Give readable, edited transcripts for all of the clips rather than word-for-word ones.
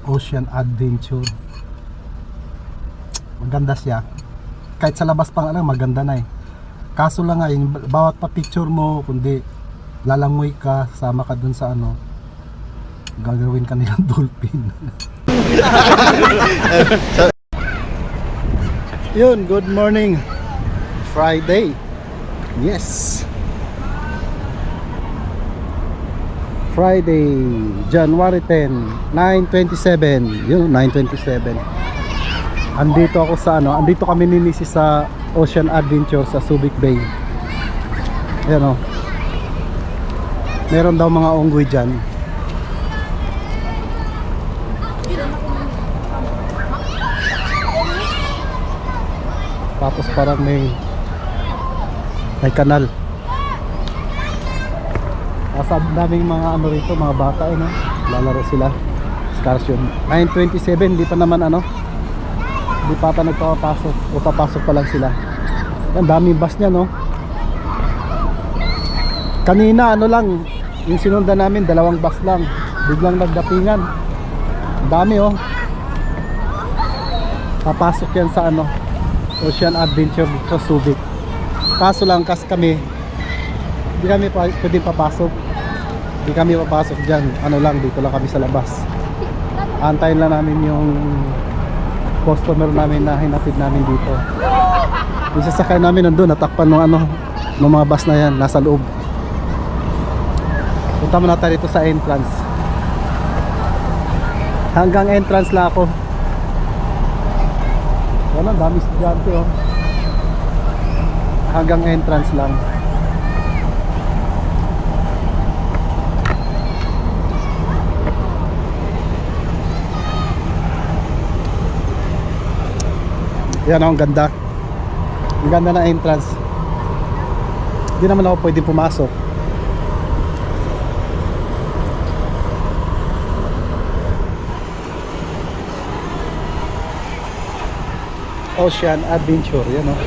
Ocean Adventure. Maganda siya. Kahit sa labas pa lang maganda na eh. Kaso lang nga yung bawat pa picture mo, kundi lalangoy ka, sama ka dun sa ano, gagawin ka nilang dolphin. Yun, good morning. Friday. Yes. Friday, January 10, 9:27. Yun, 9:27. Andito ako sa ano, andito kami ni Mrs. sa Ocean Adventure sa Subic Bay. Ayan o. Meron daw mga unggoy dyan. Tapos parang may kanal. Asa daming mga ano rito, mga bata eh, no? Lalaro sila. Excursion. 9:27, hindi pa naman ano. Hindi pa ata nagpapasok. O papasok pa lang sila. Yan, daming bus niya, no? Kanina ano lang, yung sinundan namin 2 bus lang. Biglang nagdatingan. Dami oh. Papasok yan sa ano, Ocean Adventure sa Subic. Kaso lang kasi kami hindi kami pwede papasok. Hindi kami papasok dyan. Ano lang, dito lang kami sa labas. Antayin lang namin yung customer namin na hinatid namin dito. Yung sasakay namin nandun, natakpan ng ano, ng mga bus na yan, nasa loob. Punta muna tayo dito sa entrance. Hanggang entrance lang ako. Wala, dami estudyante oh. Hanggang entrance lang. Yan oh, ang ganda. Ang ganda na entrance. Hindi naman ako pwede pumasok. Ocean Adventure, yan oh.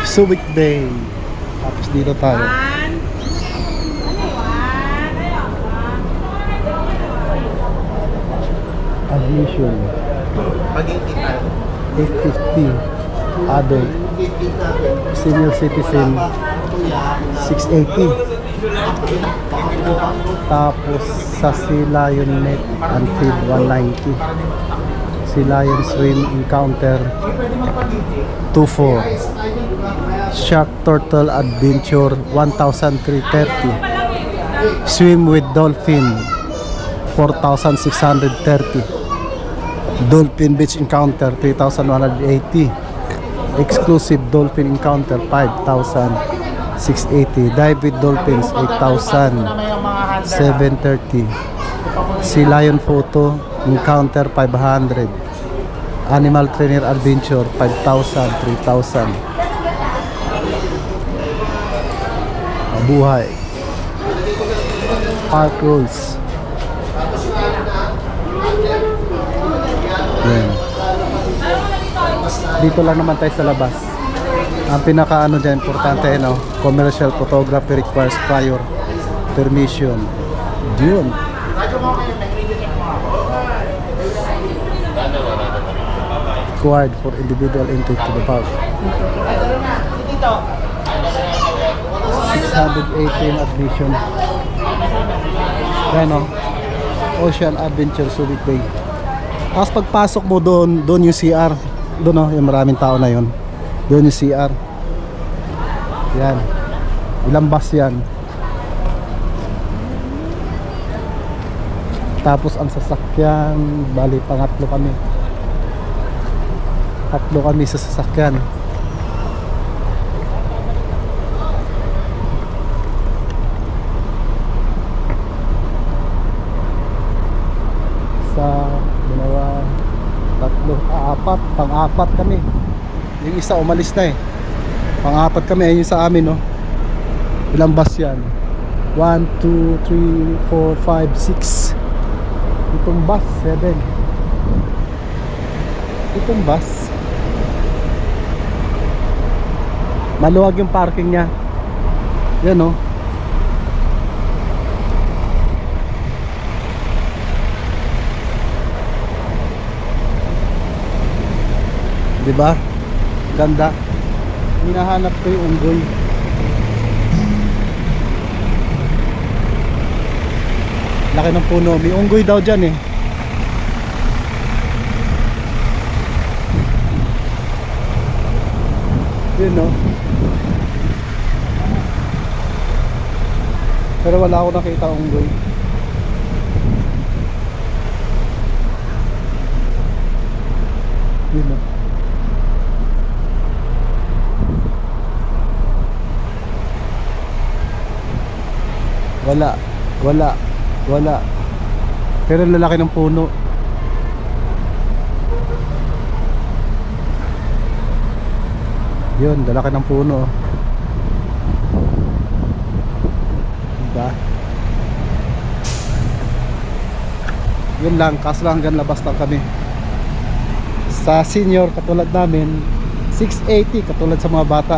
Subic Bay. Tapos dito tayo. Admission 850 adult, senior citizen 680. Tapos sa Sea Lion Net and Feed 190. Sea Lion Swim Encounter 24. Shark Turtle Adventure 1,330. Swim with Dolphin 4,630. Dolphin Beach Encounter 3,180. Exclusive Dolphin Encounter 5,680. Dive with Dolphins 8,730. Sea Lion Photo Encounter 500. Animal Trainer Adventure 5,000, 3,000. Buhay Park Rules. Yan. Dito lang naman tayo sa labas. Ang pinaka ano dyan, importante no? Commercial photography requires prior permission. Yun. Required for individual entry to the park. 618 admission. Yan o, Ocean Adventure Subic Bay. Tapos pagpasok mo doon yung CR. Doon o, yung maraming tao na yun. Doon yung CR. Yan. Ilang bus yan. Tapos ang sasakyan, bali pangatlo kami. Tatlo kami sa sasakyan. Dalawa, tatlo, apat, pang-apat kami. Yung isa umalis na eh. Pang-apat kami, ayun yung sa amin no. Ilang bus yan? 1, 2, 3, 4, 5, 6. Itong bus, 7. Itong bus, maluwag yung parking nya. Yan no. Di ba? Ganda. Hinahanap ko yung unggoy. Laki ng puno. May unggoy daw dyan eh. Yun no. Pero wala ako nakita unggoy. Yun no. Wala. Pero lalaki ng puno. Yun, lalaki ng puno. Diba? Yun lang, kaso lang hanggang labas lang kami. Sa senior katulad namin 680 katulad sa mga bata.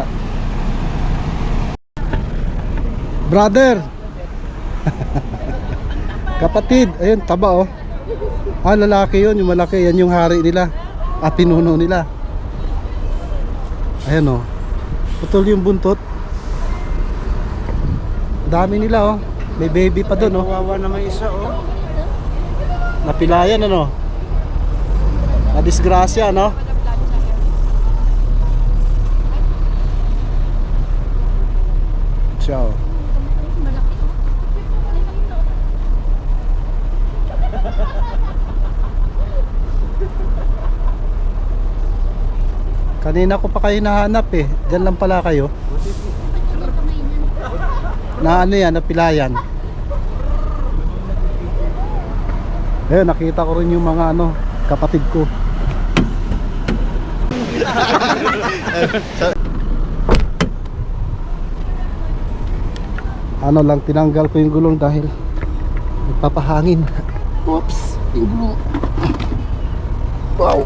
Brother. Kapatid, ayun, taba oh. Ah, lalaki yun, yung malaki, yan yung hari nila at pinuno nila. Ayan oh. Putol yung buntot. Dami nila oh. May baby pa doon oh. Kawawa naman isa oh. Napilayan ano. Na disgrasya no. Ciao. Kanina ko pa kayo nahanap eh. Diyan lang pala kayo. Na ano yan, napilayan. Ayun, nakita ko rin yung mga ano, kapatid ko. Ano lang, tinanggal ko yung gulong dahil nagpapahangin. Oops, yung gulong. Wow.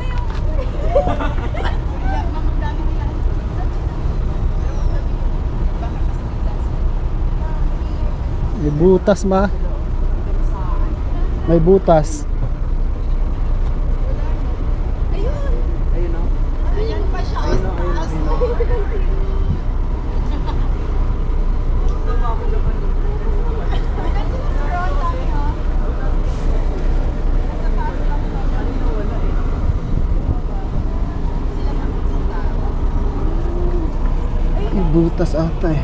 May butas ma. May butas. Ayun oh. Ayan pa siya. May butas ata eh.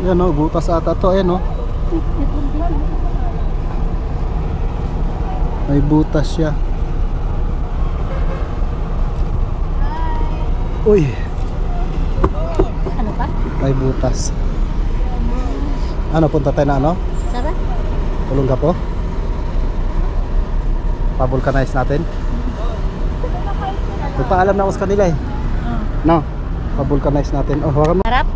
Yan o, butas ata to. Ayan o, may butas siya. Uy, Ano pa? may butas. Ano, punta tayo na ano? Sarap. Tulong ka po? Pa-vulcanize natin? Nagpaalam na ako sa kanila eh. No, pa-vulcanize natin. Oh, hawakan mo. Sarap.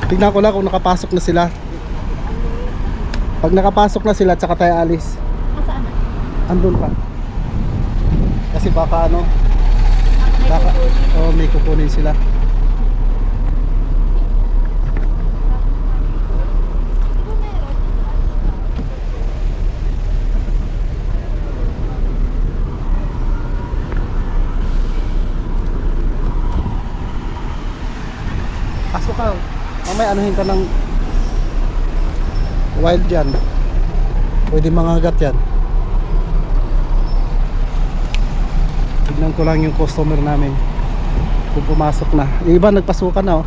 Tignan ko lang kung nakapasok na sila. Pag nakapasok na sila, tsaka tayo alis. Saan na? Andun pa. Kasi baka ano, May baka, kukunin. oh, may kukunin sila. Pasok ka. Mamaya anuhin ka ng wild dyan. Pwede mangagat yan. Tignan ko lang yung customer namin kung pumasok na. Yung iba nagpasukan na oh.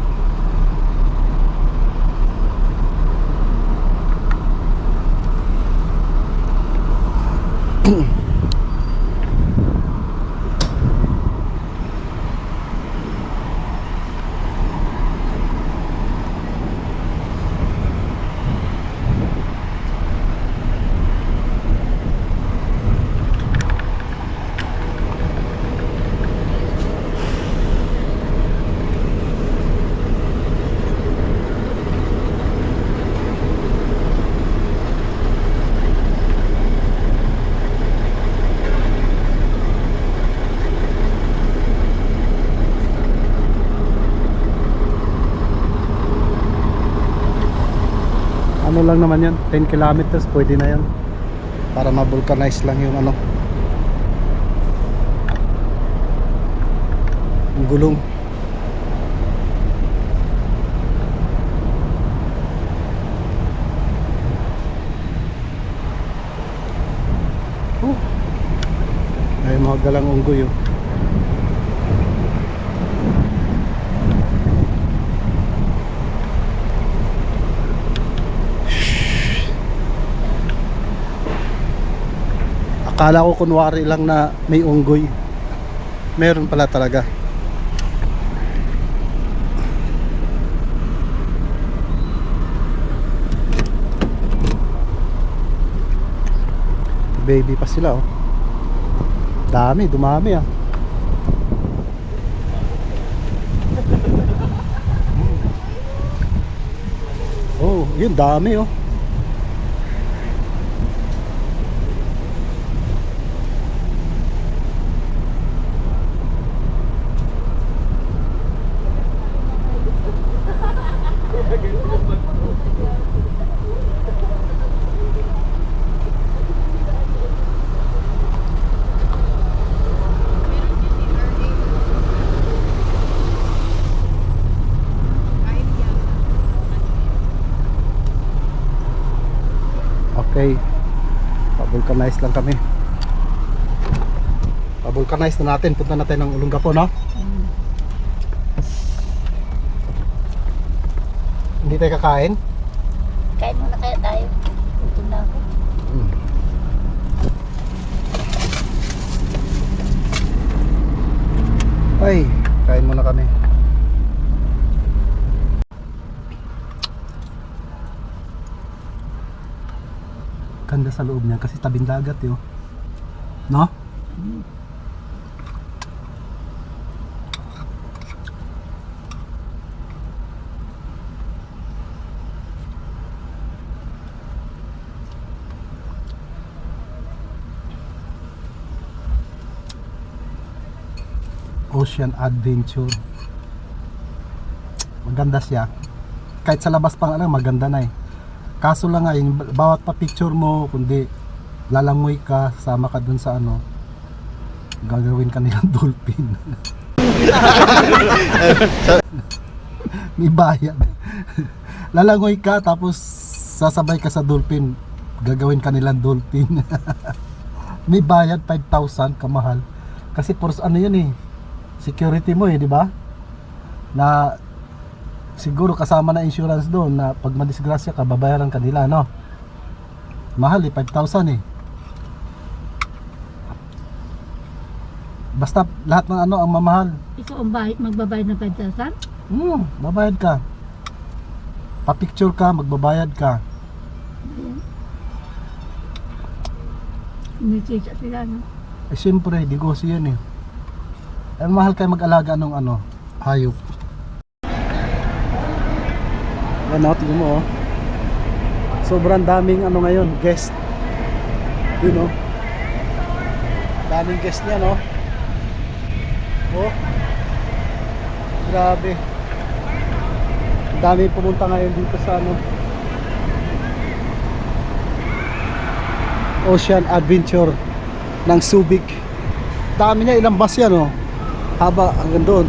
ano lang naman yan, 10 kilometers pwede na yan para ma-vulcanize lang yung ano, yung gulong. Ay mga galang unggoy oh. Akala ko kunwari lang na may unggoy. Meron pala talaga. Baby pa sila oh. Dami, dumami ah. Oh, yun dami oh. Okay, pa-vulcanize lang kami. Pa-vulcanize na natin, punta natin ng Olongapo, no? Hindi tayo kakain? Kain muna kaya tayo. Gutom na ako. Ay, kain muna kami. Ganda sa loob niya kasi tabing dagat yun. No? Ocean Adventure. Maganda siya. Kahit sa labas pa lang maganda na eh. Kaso lang nga yung bawat pa picture mo, kundi lalangoy ka, sama ka dun sa ano, gagawin ka nilang dolphin. May bayad. Lalangoy ka tapos sasabay ka sa dolphin, gagawin ka nilang dolphin. May bayad 5,000, kamahal. Kasi for ano yun eh, security mo eh, di ba? Na siguro kasama na insurance doon na pag madisgrasya ka, babayaran ka nila, no? Mahal eh, 5,000 eh. Basta lahat ng ano ang mamahal. Ikaw ang magbabayad ng 5,000? Babayad ka. Pa-picture ka, magbabayad ka. Umichika sila, no? Eh siyempre, negosyo yan eh. Eh mahal kayo mag-alaga ng ano, hayop. Yan o, tignan mo oh. Sobrang daming ano ngayon, guest. Yun o. Daming guest niya no. Oh. Grabe. Dami pumunta ngayon dito sa ano, Ocean Adventure ng Subic. Dami niya, ilang bus yan oh. Haba hanggang doon.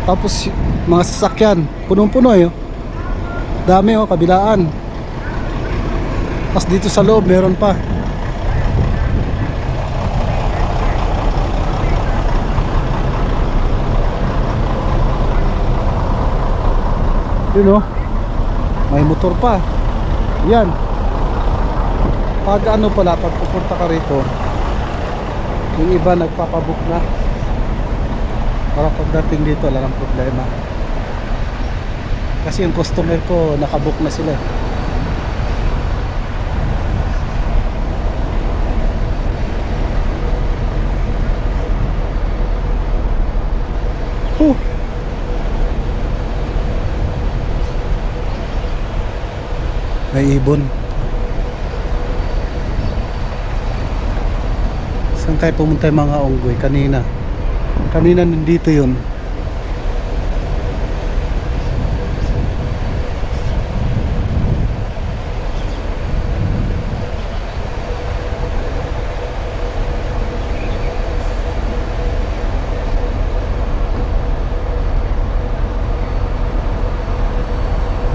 Tapos mga sasakyan, punong-puno eh. Dami oh, kabilaan. Tapos dito sa loob meron pa. Yun oh. May motor pa. Yan. Pag ano pala, pag pupunta ka rito, yung iba nagpapabook na. Para pagdating dito, wala nang problema. Kasi yung customer ko nakabook na sila. May ibon. Saan tayo pumunta yung mga unggoy? Kanina nandito yun.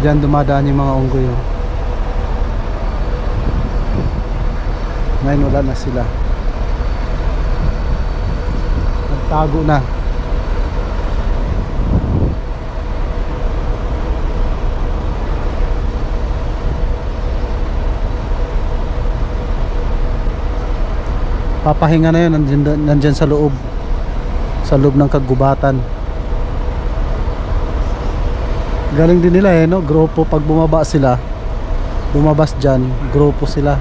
Diyan dumadaan yung mga unggoy, oh. Ngayon wala na sila. Nagtago na. Papahinga na yun, nandyan sa loob. Sa loob ng kagubatan. Galing din nila no? Grupo pag bumaba sila. Bumabas dyan, grupo sila.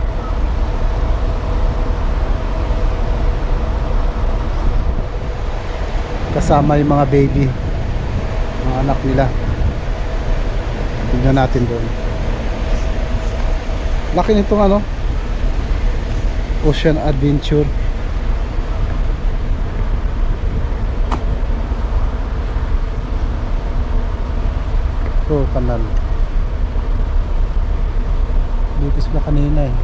Kasama yung mga baby, mga anak nila. Tignan natin doon. Laki nitong ano, Ocean Adventure. Ito, kanal. Dito sila kanina eh.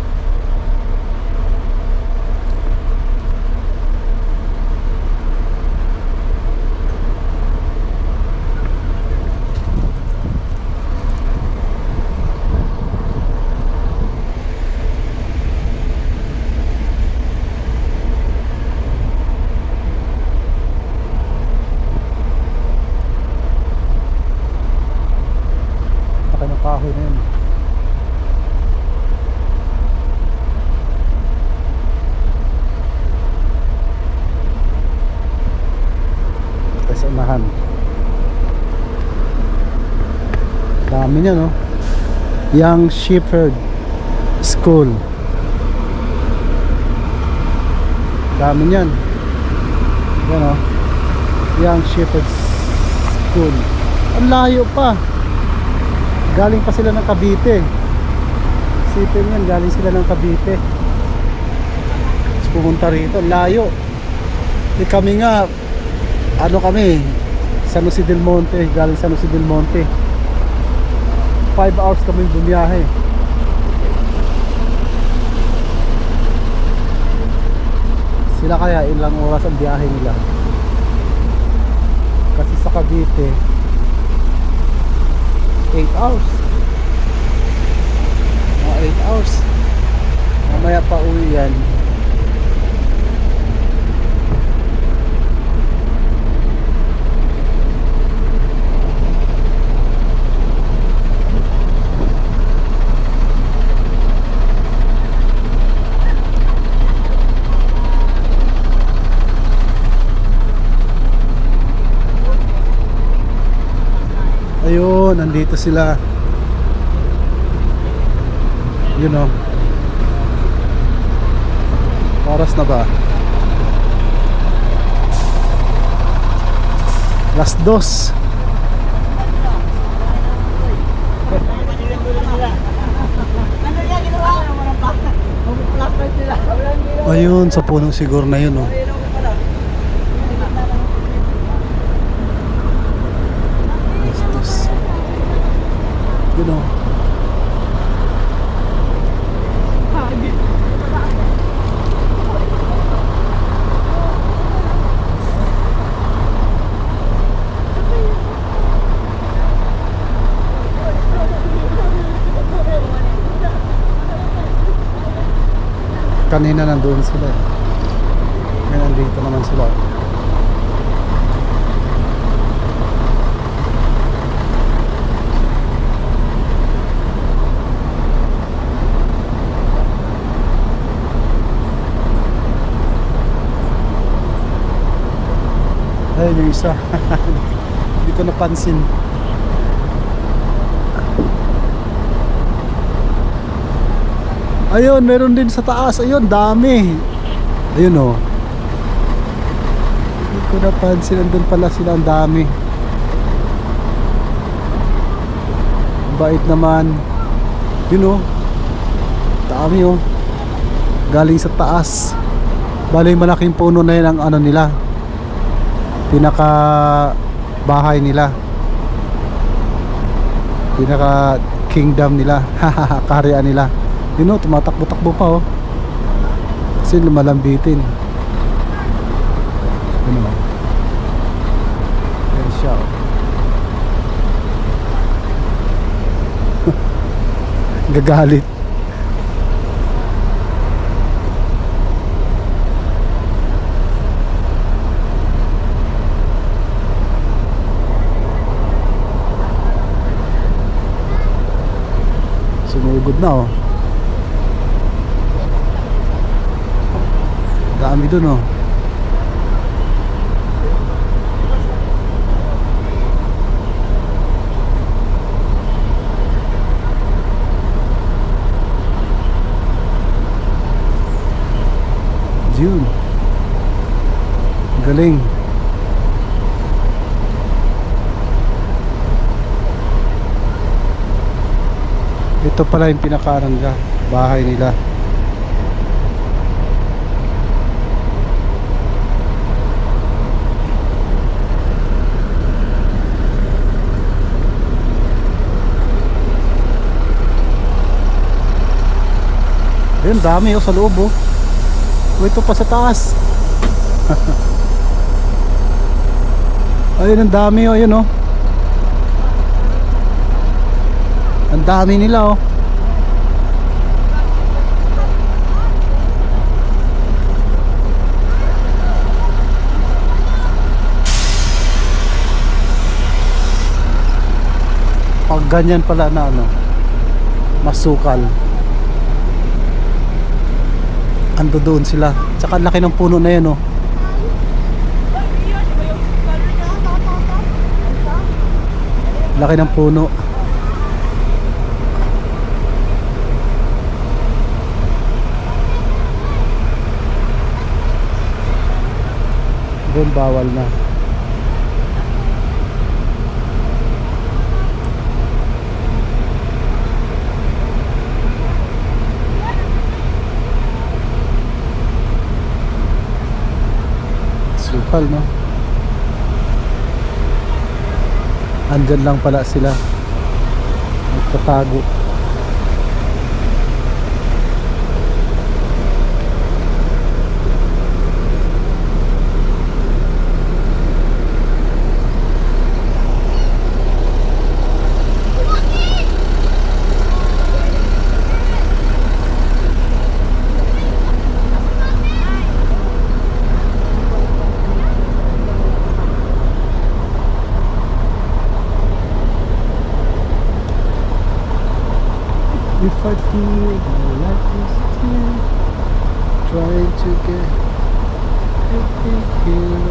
Kahoy na yun. Sa unahan dami niya no. Young Shepherd School, dami niyan yan o. Young Shepherd School, ang layo pa. Galing pa sila ng Cavite. Isipin yan, galing sila ng Cavite. Tapos pumunta rito, layo. Di kami nga, ano kami, San Jose del Monte, galing San Jose del Monte. 5 hours kami bumiyahe. Sila kaya ilang oras ang biyahe nila. Kasi sa Cavite 8 hours. Mga 8 hours. Mamaya pa uwi yan. Ayun, nandito sila. You know. Oras na ba? 2:00. Ayun, sa punong siguro na yun, oh. You know. Kanina nandoon sila. Ngayon nandito naman sila. Ayun yung isa. Hindi ko napansin. Ayun, meron din sa taas. Ayun, dami. Ayun oh. Hindi ko napansin. Andun pala sila, ang dami. Bait naman. Yun oh. Dami oh. Galing sa taas. Bali malaking puno na yun ang ano nila. Pinaka bahay nila. Pinaka kingdom nila. Kaharian nila. Yun o, tumatakbo-takbo pa o. Kasi lumalambitin. Yun o. Yan siya o. Gagalit. Sumugod na oh. Dami dun oh. June. Galing. Ito pala yung pinakaarangga bahay nila. Ayun, dami oh sa loob oh. Ito pa sa taas. Ayun, ang dami oh, yun oh. Ang dami nila oh. Pag ganyan pala na ano, masukal. Ando doon sila. Tsaka laki ng puno na yan oh. Laki ng puno. Doon bawal na. Sukal no. Andyan lang pala sila nagtatago. If I feel like this still trying to get everything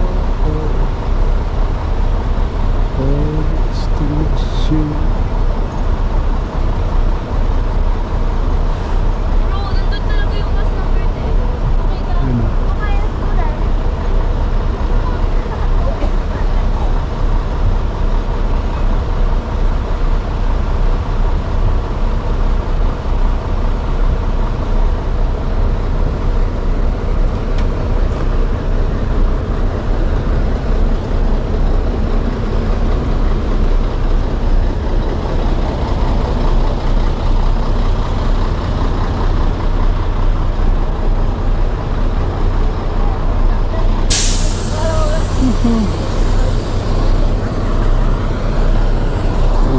all it's to you. Bro, nandun talaga yung bus number 10. Okay ka? Yun o. Okay, let's go then.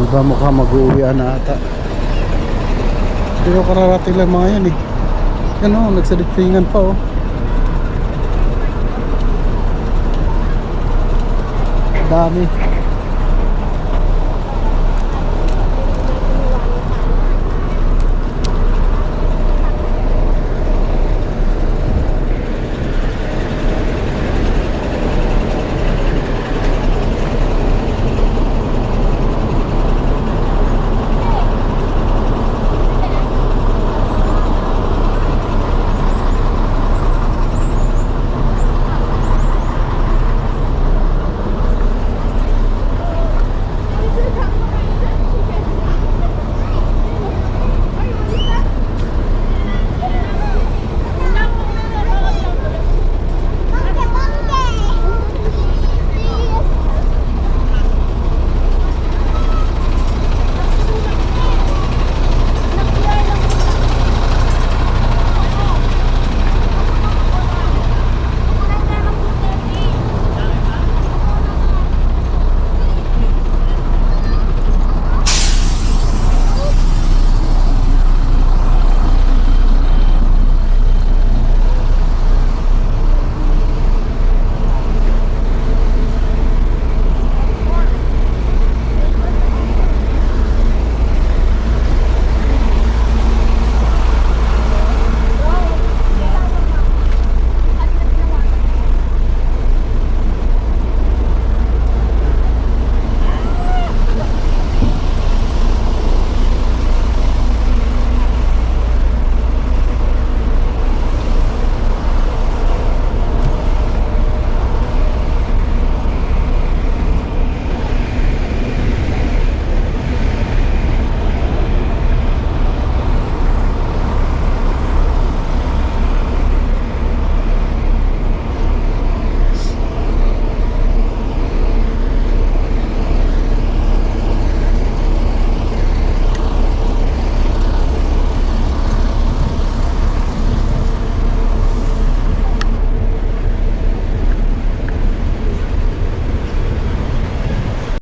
Iba mukha mag-uwian na ata. Pero kararating lang mga yan eh. Yan o, nagsaligtingan pa oh. Dami.